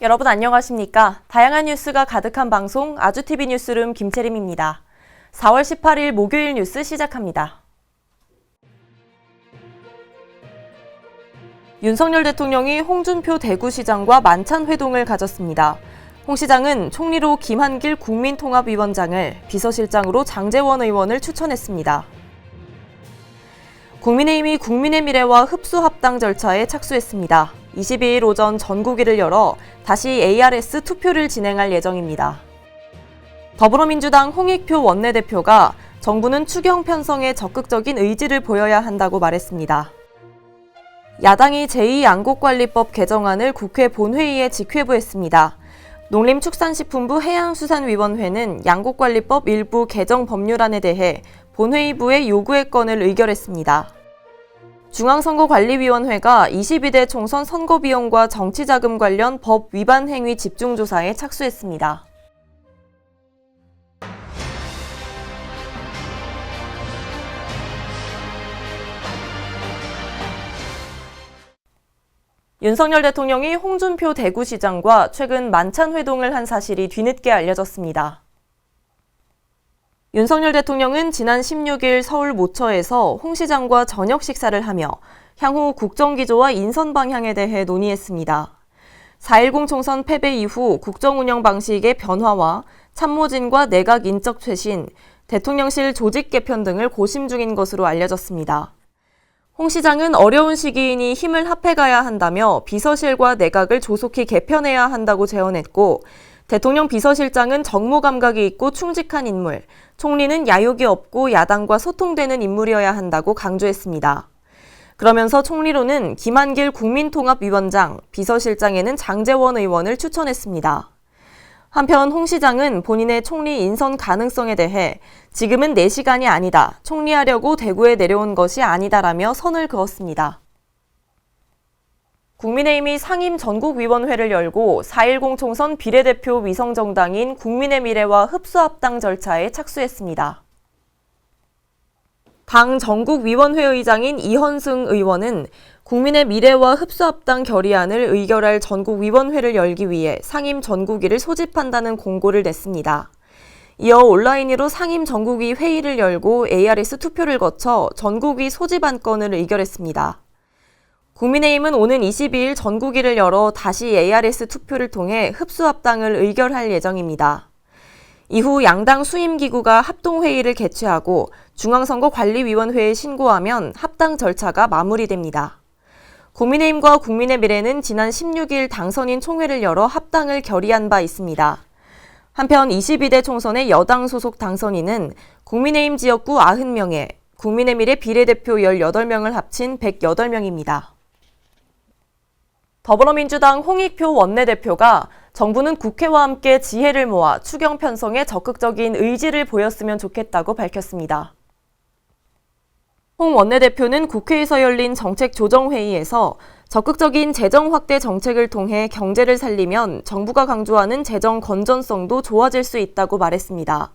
여러분 안녕하십니까? 다양한 뉴스가 가득한 방송 아주TV 뉴스룸 김채림입니다. 4월 18일 목요일 뉴스 시작합니다. 윤석열 대통령이 홍준표 대구시장과 만찬 회동을 가졌습니다. 홍 시장은 총리로 김한길 국민통합위원장을, 비서실장으로 장제원 의원을 추천했습니다. 국민의힘이 국민의 미래와 흡수합당 절차에 착수했습니다. 22일 오전 전국위를 열어 다시 ARS 투표를 진행할 예정입니다. 더불어민주당 홍익표 원내대표가 정부는 추경 편성에 적극적인 의지를 보여야 한다고 말했습니다. 야당이 제2양곡관리법 개정안을 국회 본회의에 직회부했습니다. 농림축산식품부 해양수산위원회는 양곡관리법 일부 개정 법률안에 대해 본회의부의 요구의 건을 의결했습니다. 중앙선거관리위원회가 22대 총선 선거비용과 정치자금 관련 법 위반 행위 집중조사에 착수했습니다. 윤석열 대통령이 홍준표 대구시장과 최근 만찬 회동을 한 사실이 뒤늦게 알려졌습니다. 윤석열 대통령은 지난 16일 서울 모처에서 홍 시장과 저녁 식사를 하며 향후 국정기조와 인선 방향에 대해 논의했습니다. 4.10 총선 패배 이후 국정운영 방식의 변화와 참모진과 내각 인적 쇄신, 대통령실 조직 개편 등을 고심 중인 것으로 알려졌습니다. 홍 시장은 어려운 시기이니 힘을 합해가야 한다며 비서실과 내각을 조속히 개편해야 한다고 제언했고, 대통령 비서실장은 정무 감각이 있고 충직한 인물, 총리는 야욕이 없고 야당과 소통되는 인물이어야 한다고 강조했습니다. 그러면서 총리로는 김한길 국민통합위원장, 비서실장에는 장제원 의원을 추천했습니다. 한편 홍 시장은 본인의 총리 인선 가능성에 대해 지금은 내 시간이 아니다, 총리하려고 대구에 내려온 것이 아니다라며 선을 그었습니다. 국민의힘이 상임 전국위원회를 열고 4.10 총선 비례대표 위성정당인 국민의 미래와 흡수합당 절차에 착수했습니다. 당 전국위원회 의장인 이현승 의원은 국민의 미래와 흡수합당 결의안을 의결할 전국위원회를 열기 위해 상임 전국위를 소집한다는 공고를 냈습니다. 이어 온라인으로 상임 전국위 회의를 열고 ARS 투표를 거쳐 전국위 소집 안건을 의결했습니다. 국민의힘은 오는 22일 전국위를 열어 다시 ARS 투표를 통해 흡수합당을 의결할 예정입니다. 이후 양당 수임기구가 합동회의를 개최하고 중앙선거관리위원회에 신고하면 합당 절차가 마무리됩니다. 국민의힘과 국민의 미래는 지난 16일 당선인 총회를 열어 합당을 결의한 바 있습니다. 한편 22대 총선의 여당 소속 당선인은 국민의힘 지역구 90명에 국민의 미래 비례대표 18명을 합친 108명입니다. 더불어민주당 홍익표 원내대표가 정부는 국회와 함께 지혜를 모아 추경 편성에 적극적인 의지를 보였으면 좋겠다고 밝혔습니다. 홍 원내대표는 국회에서 열린 정책조정회의에서 적극적인 재정 확대 정책을 통해 경제를 살리면 정부가 강조하는 재정 건전성도 좋아질 수 있다고 말했습니다.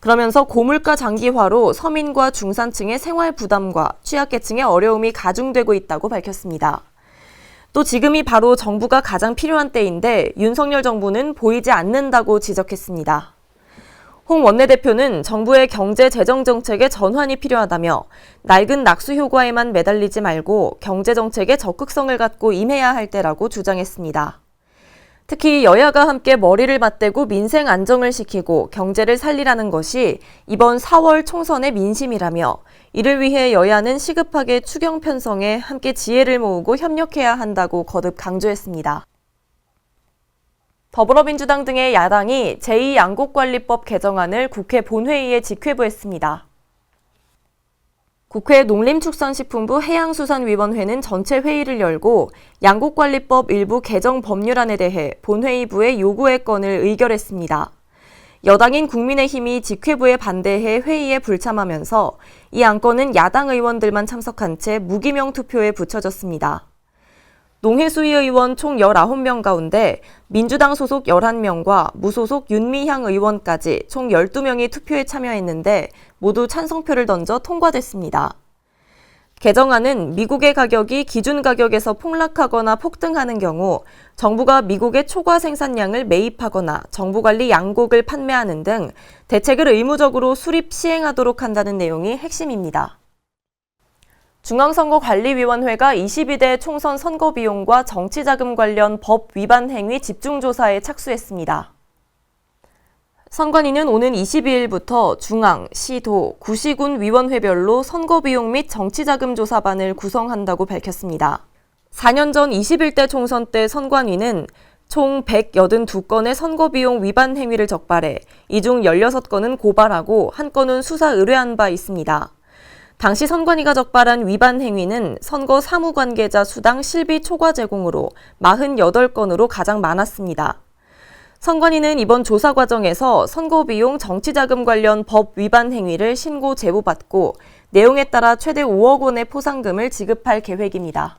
그러면서 고물가 장기화로 서민과 중산층의 생활 부담과 취약계층의 어려움이 가중되고 있다고 밝혔습니다. 또 지금이 바로 정부가 가장 필요한 때인데 윤석열 정부는 보이지 않는다고 지적했습니다. 홍 원내대표는 정부의 경제 재정 정책의 전환이 필요하다며 낡은 낙수 효과에만 매달리지 말고 경제 정책에 적극성을 갖고 임해야 할 때라고 주장했습니다. 특히 여야가 함께 머리를 맞대고 민생 안정을 시키고 경제를 살리라는 것이 이번 4월 총선의 민심이라며 이를 위해 여야는 시급하게 추경 편성에 함께 지혜를 모으고 협력해야 한다고 거듭 강조했습니다. 더불어민주당 등의 야당이 제2양곡관리법 개정안을 국회 본회의에 직회부했습니다. 국회 농림축산식품부 해양수산위원회는 전체 회의를 열고 양곡관리법 일부 개정 법률안에 대해 본회의부의 요구의 건을 의결했습니다. 여당인 국민의힘이 직회부에 반대해 회의에 불참하면서 이 안건은 야당 의원들만 참석한 채 무기명 투표에 붙여졌습니다. 농해수위 의원 총 19명 가운데 민주당 소속 11명과 무소속 윤미향 의원까지 총 12명이 투표에 참여했는데 모두 찬성표를 던져 통과됐습니다. 개정안은 미국의 가격이 기준 가격에서 폭락하거나 폭등하는 경우 정부가 미국의 초과 생산량을 매입하거나 정부관리 양곡을 판매하는 등 대책을 의무적으로 수립 시행하도록 한다는 내용이 핵심입니다. 중앙선거관리위원회가 22대 총선 선거비용과 정치자금 관련 법 위반 행위 집중조사에 착수했습니다. 선관위는 오는 22일부터 중앙, 시, 도, 구시군 위원회별로 선거비용 및 정치자금 조사반을 구성한다고 밝혔습니다. 4년 전 21대 총선 때 선관위는 총 182건의 선거비용 위반 행위를 적발해 이 중 16건은 고발하고 1건은 수사 의뢰한 바 있습니다. 당시 선관위가 적발한 위반 행위는 선거 사무관계자 수당 실비 초과 제공으로 48건으로 가장 많았습니다. 선관위는 이번 조사 과정에서 선거비용 정치자금 관련 법 위반 행위를 신고 제보받고 내용에 따라 최대 5억 원의 포상금을 지급할 계획입니다.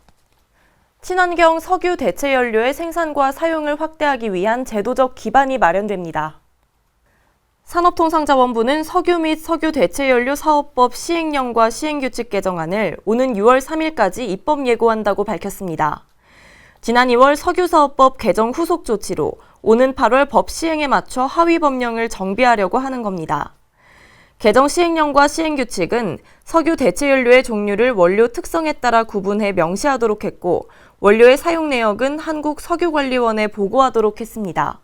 친환경 석유 대체 연료의 생산과 사용을 확대하기 위한 제도적 기반이 마련됩니다. 산업통상자원부는 석유 및 석유 대체 연료 사업법 시행령과 시행규칙 개정안을 오는 6월 3일까지 입법 예고한다고 밝혔습니다. 지난 2월 석유사업법 개정 후속 조치로 오는 8월 법 시행에 맞춰 하위 법령을 정비하려고 하는 겁니다. 개정 시행령과 시행규칙은 석유 대체 연료의 종류를 원료 특성에 따라 구분해 명시하도록 했고 원료의 사용 내역은 한국석유관리원에 보고하도록 했습니다.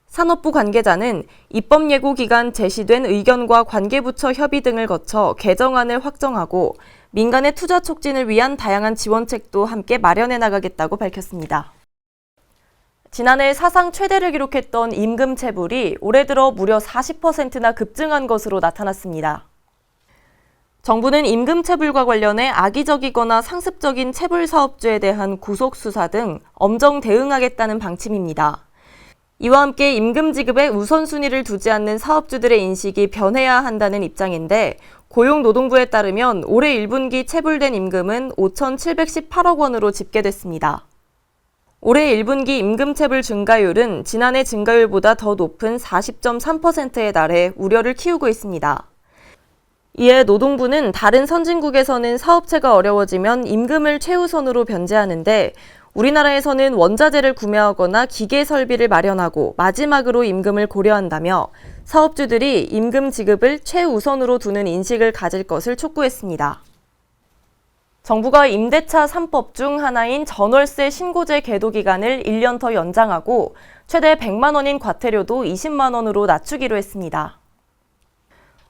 산업부 관계자는 입법 예고 기간 제시된 의견과 관계부처 협의 등을 거쳐 개정안을 확정하고 민간의 투자 촉진을 위한 다양한 지원책도 함께 마련해 나가겠다고 밝혔습니다. 지난해 사상 최대를 기록했던 임금 체불이 올해 들어 무려 40%나 급증한 것으로 나타났습니다. 정부는 임금 체불과 관련해 악의적이거나 상습적인 체불 사업주에 대한 구속 수사 등 엄정 대응하겠다는 방침입니다. 이와 함께 임금 지급에 우선순위를 두지 않는 사업주들의 인식이 변해야 한다는 입장인데 고용노동부에 따르면 올해 1분기 체불된 임금은 5,718억 원으로 집계됐습니다. 올해 1분기 임금 체불 증가율은 지난해 증가율보다 더 높은 40.3%에 달해 우려를 키우고 있습니다. 이에 노동부는 다른 선진국에서는 사업체가 어려워지면 임금을 최우선으로 변제하는데 우리나라에서는 원자재를 구매하거나 기계 설비를 마련하고 마지막으로 임금을 고려한다며 사업주들이 임금 지급을 최우선으로 두는 인식을 가질 것을 촉구했습니다. 정부가 임대차 3법 중 하나인 전월세 신고제 계도 기간을 1년 더 연장하고 최대 100만 원인 과태료도 20만 원으로 낮추기로 했습니다.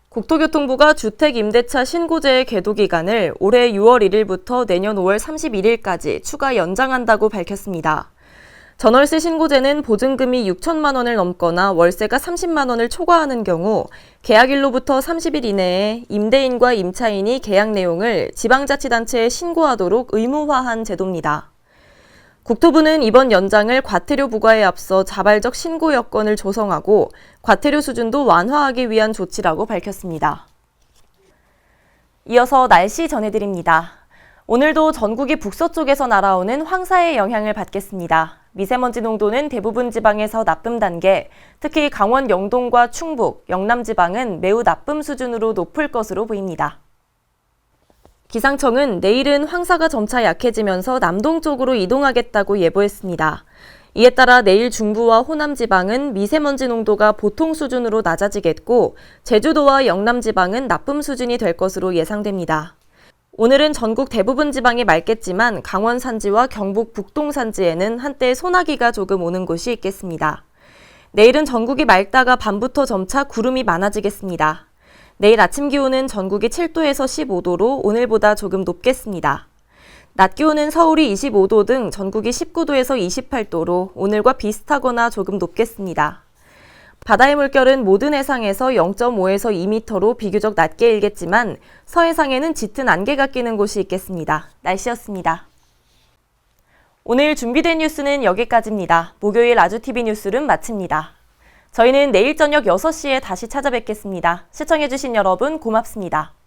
국토교통부가 주택임대차 신고제의 계도 기간을 올해 6월 1일부터 내년 5월 31일까지 추가 연장한다고 밝혔습니다. 전월세 신고제는 보증금이 6천만 원을 넘거나 월세가 30만 원을 초과하는 경우 계약일로부터 30일 이내에 임대인과 임차인이 계약 내용을 지방자치단체에 신고하도록 의무화한 제도입니다. 국토부는 이번 연장을 과태료 부과에 앞서 자발적 신고 여건을 조성하고 과태료 수준도 완화하기 위한 조치라고 밝혔습니다. 이어서 날씨 전해드립니다. 오늘도 전국이 북서쪽에서 날아오는 황사의 영향을 받겠습니다. 미세먼지 농도는 대부분 지방에서 나쁨 단계, 특히 강원 영동과 충북, 영남 지방은 매우 나쁨 수준으로 높을 것으로 보입니다. 기상청은 내일은 황사가 점차 약해지면서 남동쪽으로 이동하겠다고 예보했습니다. 이에 따라 내일 중부와 호남 지방은 미세먼지 농도가 보통 수준으로 낮아지겠고 제주도와 영남 지방은 나쁨 수준이 될 것으로 예상됩니다. 오늘은 전국 대부분 지방이 맑겠지만 강원 산지와 경북 북동 산지에는 한때 소나기가 조금 오는 곳이 있겠습니다. 내일은 전국이 맑다가 밤부터 점차 구름이 많아지겠습니다. 내일 아침 기온은 전국이 7도에서 15도로 오늘보다 조금 높겠습니다. 낮 기온은 서울이 25도 등 전국이 19도에서 28도로 오늘과 비슷하거나 조금 높겠습니다. 바다의 물결은 모든 해상에서 0.5에서 2m로 비교적 낮게 일겠지만 서해상에는 짙은 안개가 끼는 곳이 있겠습니다. 날씨였습니다. 오늘 준비된 뉴스는 여기까지입니다. 목요일 아주TV 뉴스룸 마칩니다. 저희는 내일 저녁 6시에 다시 찾아뵙겠습니다. 시청해주신 여러분 고맙습니다.